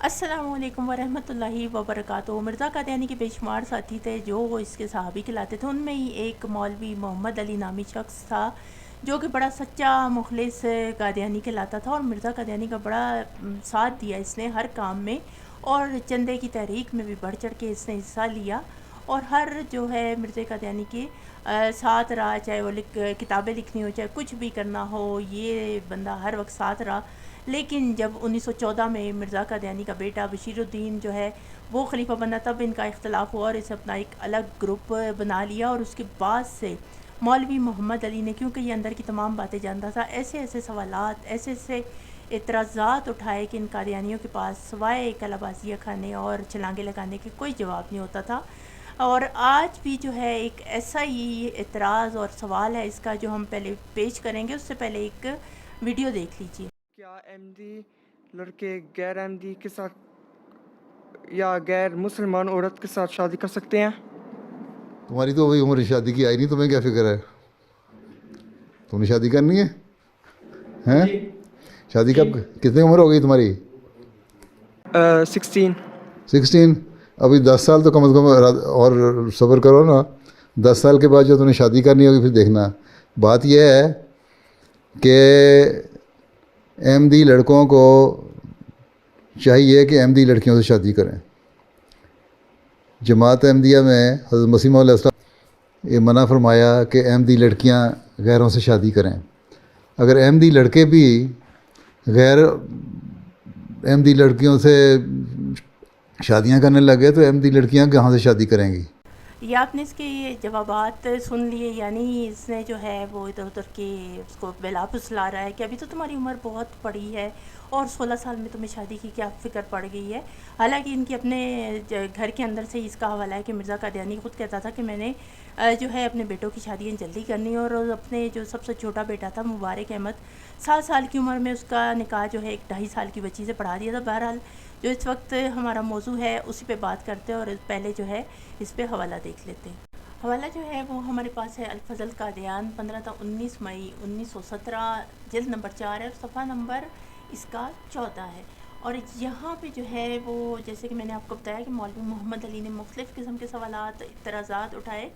السلام علیکم ورحمۃ اللہ وبرکاتہ۔ مرزا قادیانی کے بے شمار ساتھی تھے جو وہ اس کے صحابی کہلاتے تھے، ان میں ہی ایک مولوی محمد علی نامی شخص تھا جو کہ بڑا سچا مخلص قادیانی کہلاتا تھا، اور مرزا قادیانی کا بڑا ساتھ دیا اس نے ہر کام میں، اور چندے کی تحریک میں بھی بڑھ چڑھ کے اس نے حصہ لیا، اور ہر جو ہے مرزا قادیانی کی ساتھ رہا، چاہے وہ کتابیں لکھنی ہو، چاہے کچھ بھی کرنا ہو، یہ بندہ ہر وقت ساتھ رہا۔ لیکن جب 1914 میں مرزا قادیانی کا بیٹا بشیر الدین جو ہے وہ خلیفہ بنا، تب ان کا اختلاف ہوا اور اسے اپنا ایک الگ گروپ بنا لیا، اور اس کے بعد سے مولوی محمد علی نے، کیونکہ یہ اندر کی تمام باتیں جانتا تھا، ایسے ایسے سوالات، ایسے ایسے اعتراضات اٹھائے کہ ان قادیانیوں کے پاس سوائے کلا بازیاں کھانے اور چھلانگے لگانے کے کوئی جواب نہیں ہوتا تھا۔ اور آج بھی جو ہے ایک ایسا ہی اعتراض اور سوال ہے اس کا، جو ہم پہلے پیش کریں گے، اس سے پہلے ایک ویڈیو دیکھ لیجیے۔ کیا احمدی لڑکے غیر احمدی کے ساتھ یا غیر مسلمان عورت کے ساتھ شادی کر سکتے ہیں؟ تمہاری تو وہی عمر شادی کی آئی نہیں، تمہیں کیا فکر ہے؟ تم نے شادی کرنی ہے؟ ہیں؟ شادی کب؟ کتنی عمر ہو گئی تمہاری؟ 16۔ 16؟ ابھی 10 سال تو کم از کم اور صبر کرو نا۔ 10 سال کے بعد جو تم نے شادی کرنی ہوگی پھر دیکھنا۔ بات یہ ہے کہ احمدی لڑکوں کو چاہیے کہ احمدی لڑکیوں سے شادی کریں۔ جماعت احمدیہ میں حضرت مسیح موعود علیہ السلام یہ منع فرمایا کہ احمدی لڑکیاں غیروں سے شادی کریں۔ اگر احمدی لڑکے بھی غیر احمدی لڑکیوں سے شادیاں کرنے لگے تو احمدی لڑکیاں کہاں سے شادی کریں گی؟ یہ آپ نے اس کے یہ جوابات سن لیے، یعنی اس نے جو ہے وہ ادھر ادھر کے اس کو بلا پھسلا رہا ہے کہ ابھی تو تمہاری عمر بہت بڑی ہے اور 16 سال میں تمہیں شادی کی کیا فکر پڑ گئی ہے۔ حالانکہ ان کی اپنے گھر کے اندر سے اس کا حوالہ ہے کہ مرزا قادیانی خود کہتا تھا کہ میں نے جو ہے اپنے بیٹوں کی شادیاں جلدی کرنی، اور اپنے جو سب سے چھوٹا بیٹا تھا مبارک احمد، 7 سال کی عمر میں اس کا نکاح جو ہے ایک 2.5 سال کی بچی سے پڑھا دیا تھا۔ بہرحال جو اس وقت ہمارا موضوع ہے اسی پہ بات کرتے ہیں، اور پہلے جو ہے اس پہ حوالہ دیکھ لیتے ہیں۔ حوالہ جو ہے وہ ہمارے پاس ہے الفضل قادیان 15 تا 19 مئی 1917، جلد نمبر 4 ہے، اور صفحہ نمبر اس کا 14 ہے۔ اور یہاں پہ جو ہے وہ جیسے کہ میں نے آپ کو بتایا کہ مولوی محمد علی نے مختلف قسم کے سوالات، اعتراضات اٹھائے۔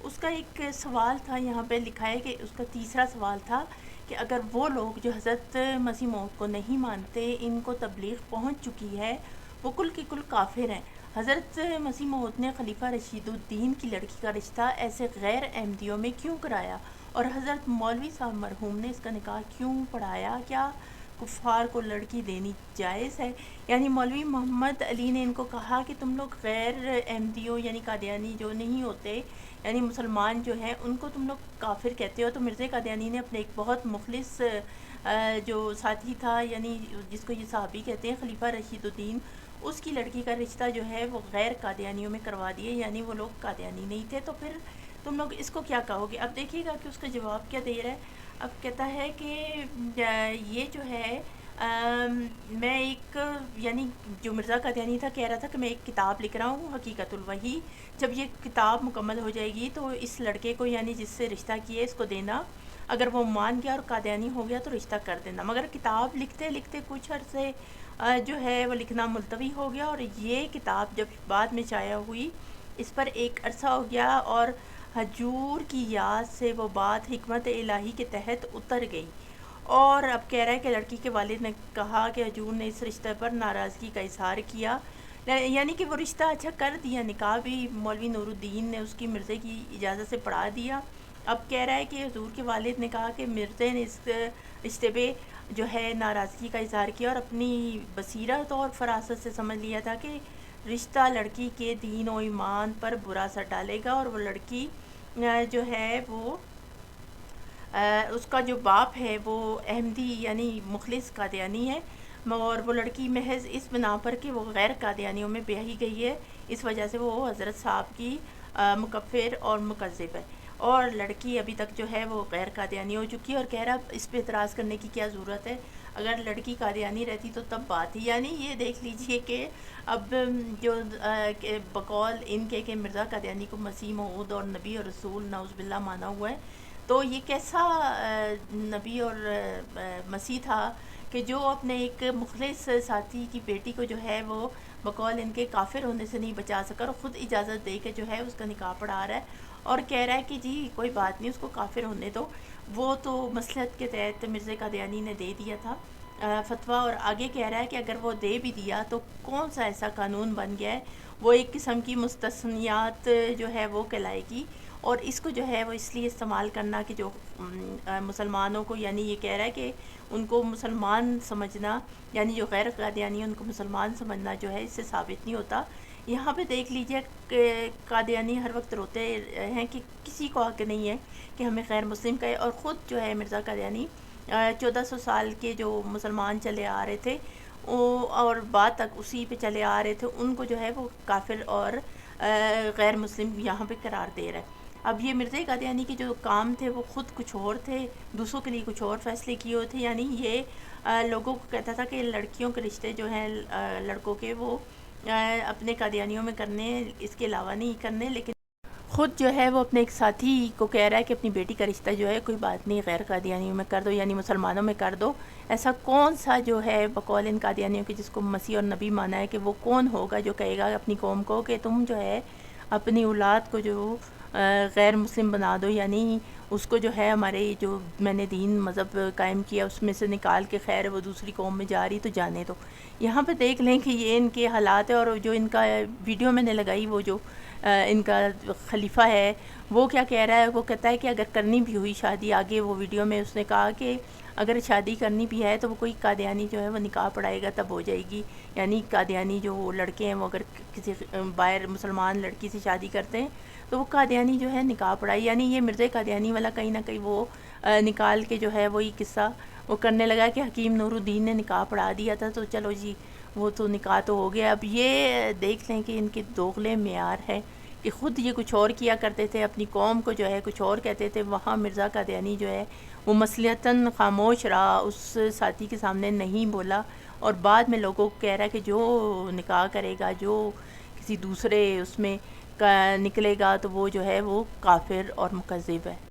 اس کا ایک سوال تھا، یہاں پہ لکھا ہے کہ اس کا تیسرا سوال تھا کہ اگر وہ لوگ جو حضرت مسیح موعود کو نہیں مانتے، ان کو تبلیغ پہنچ چکی ہے، وہ کل کی کل کافر ہیں۔ حضرت مسیح موعود نے خلیفہ رشید الدین کی لڑکی کا رشتہ ایسے غیر احمدیوں میں کیوں کرایا، اور حضرت مولوی صاحب مرحوم نے اس کا نکاح کیوں پڑھایا؟ کیا کفار کو لڑکی دینی جائز ہے؟ یعنی مولوی محمد علی نے ان کو کہا کہ تم لوگ غیر احمدیوں یعنی قادیانی جو نہیں ہوتے، یعنی مسلمان جو ہیں، ان کو تم لوگ کافر کہتے ہو۔ تو مرزا قادیانی نے اپنے ایک بہت مخلص جو ساتھی تھا، یعنی جس کو یہ صحابی کہتے ہیں خلیفہ رشید الدین، اس کی لڑکی کا رشتہ جو ہے وہ غیر قادیانیوں میں کروا دیے، یعنی وہ لوگ قادیانی نہیں تھے۔ تو پھر تم لوگ اس کو کیا کہو گے؟ اب دیکھیے گا کہ اس کا جواب کیا دے رہا ہے۔ اب کہتا ہے کہ یہ جو ہے میں ایک، یعنی جو مرزا قادیانی تھا کہہ رہا تھا کہ میں ایک کتاب لکھ رہا ہوں حقیقت الوحی، جب یہ کتاب مکمل ہو جائے گی تو اس لڑکے کو، یعنی جس سے رشتہ کیے، اس کو دینا، اگر وہ مان گیا اور قادیانی ہو گیا تو رشتہ کر دینا۔ مگر کتاب لکھتے لکھتے کچھ عرصے جو ہے وہ لکھنا ملتوی ہو گیا، اور یہ کتاب جب بعد میں شائع ہوئی اس پر ایک عرصہ ہو گیا، اور حضور کی یاد سے وہ بات حکمت الہی کے تحت اتر گئی۔ اور اب کہہ رہا ہے کہ لڑکی کے والد نے کہا کہ حضور نے اس رشتہ پر ناراضگی کا اظہار کیا، یعنی کہ وہ رشتہ اچھا کر دیا، نکاح بھی مولوی نور الدین نے اس کی مرزے کی اجازت سے پڑھا دیا۔ اب کہہ رہا ہے کہ حضور کے والد نے کہا کہ مرزے نے اس رشتے پہ جو ہے ناراضگی کا اظہار کیا، اور اپنی بصیرت اور فراست سے سمجھ لیا تھا کہ رشتہ لڑکی کے دین و ایمان پر برا اثر ڈالے گا، اور وہ لڑکی جو ہے وہ اس کا جو باپ ہے وہ احمدی یعنی مخلص قادیانی ہے، اور وہ لڑکی محض اس بنا پر کہ وہ غیر قادیانیوں میں بیاہی گئی ہے، اس وجہ سے وہ حضرت صاحب کی مکفر اور مکذب ہے، اور لڑکی ابھی تک جو ہے وہ غیر قادیانی ہو چکی ہے۔ اور کہہ رہا اس پہ اعتراض کرنے کی کیا ضرورت ہے، اگر لڑکی قادیانی رہتی تو تب بات ہی، یعنی یہ دیکھ لیجئے کہ اب جو بقول ان کے کہ مرزا قادیانی کو مسیح موعود اور نبی اور رسول نعوذ باللہ مانا ہوا ہے، تو یہ کیسا نبی اور مسیح تھا کہ جو اپنے ایک مخلص ساتھی کی بیٹی کو جو ہے وہ بقول ان کے کافر ہونے سے نہیں بچا سکا اور خود اجازت دے کے جو ہے اس کا نکاح پڑھا رہا ہے اور کہہ رہا ہے کہ جی کوئی بات نہیں، اس کو کافر ہونے دو، وہ تو مصلحت کے تحت مرزا قادیانی نے دے دیا تھا فتویٰ، اور آگے کہہ رہا ہے کہ اگر وہ دے بھی دیا تو کون سا ایسا قانون بن گیا ہے، وہ ایک قسم کی مستثنیات جو ہے وہ کہلائے گی، اور اس کو جو ہے وہ اس لیے استعمال کرنا کہ جو مسلمانوں کو، یعنی یہ کہہ رہا ہے کہ ان کو مسلمان سمجھنا، یعنی جو غیر قادیانی ان کو مسلمان سمجھنا جو ہے اس سے ثابت نہیں ہوتا۔ یہاں پہ دیکھ لیجئے کہ قادیانی ہر وقت روتے ہیں کہ کسی کو حق نہیں ہے کہ ہمیں غیر مسلم کہے، اور خود جو ہے مرزا قادیانی 1400 سال کے جو مسلمان چلے آ رہے تھے اور بعد تک اسی پہ چلے آ رہے تھے، ان کو جو ہے وہ کافر اور غیر مسلم یہاں پہ قرار دے رہا ہے۔ اب یہ مرزا قادیانی کے جو کام تھے وہ خود کچھ اور تھے، دوسروں کے لیے کچھ اور فیصلے کیے ہوئے تھے، یعنی یہ لوگوں کو کہتا تھا کہ لڑکیوں کے رشتے جو ہیں لڑکوں کے وہ اپنے قادیانیوں میں کرنے، اس کے علاوہ نہیں کرنے، لیکن خود جو ہے وہ اپنے ایک ساتھی کو کہہ رہا ہے کہ اپنی بیٹی کا رشتہ جو ہے کوئی بات نہیں غیر قادیانیوں میں کر دو، یعنی مسلمانوں میں کر دو۔ ایسا کون سا جو ہے بقول ان قادیانیوں کے جس کو مسیح اور نبی مانا ہے، کہ وہ کون ہوگا جو کہے گا اپنی قوم کو کہ تم جو ہے اپنی اولاد کو جو غیر مسلم بنا دو، یعنی اس کو جو ہے ہمارے جو میں نے دین مذہب قائم کیا اس میں سے نکال کے خیر وہ دوسری قوم میں جا رہی تو جانے دو۔ یہاں پہ دیکھ لیں کہ یہ ان کے حالات ہے، اور جو ان کا ویڈیو میں نے لگائی وہ جو ان کا خلیفہ ہے وہ کیا کہہ رہا ہے، وہ کہتا ہے کہ اگر کرنی بھی ہوئی شادی، آگے وہ ویڈیو میں اس نے کہا کہ اگر شادی کرنی بھی ہے تو وہ کوئی قادیانی جو ہے وہ نکاح پڑھائے گا تب ہو جائے گی، یعنی قادیانی جو لڑکے ہیں وہ اگر کسی باہر مسلمان لڑکی سے شادی کرتے ہیں تو وہ قادیانی جو ہے نکاح پڑھائی، یعنی یہ مرزا قادیانی والا کہیں نہ کہیں وہ نکال کے جو ہے وہی قصہ وہ کرنے لگا کہ حکیم نور الدین نے نکاح پڑھا دیا تھا تو چلو جی وہ تو نکاح تو ہو گیا۔ اب یہ دیکھ لیں کہ ان کے دوغلے معیار ہے کہ خود یہ کچھ اور کیا کرتے تھے، اپنی قوم کو جو ہے کچھ اور کہتے تھے، وہاں مرزا قادیانی جو ہے وہ مصلحتاً خاموش رہا، اس ساتھی کے سامنے نہیں بولا، اور بعد میں لوگوں کو کہہ رہا ہے کہ جو نکاح کرے گا، جو کسی دوسرے اس میں نکلے گا تو وہ جو ہے وہ کافر اور مکذب ہے۔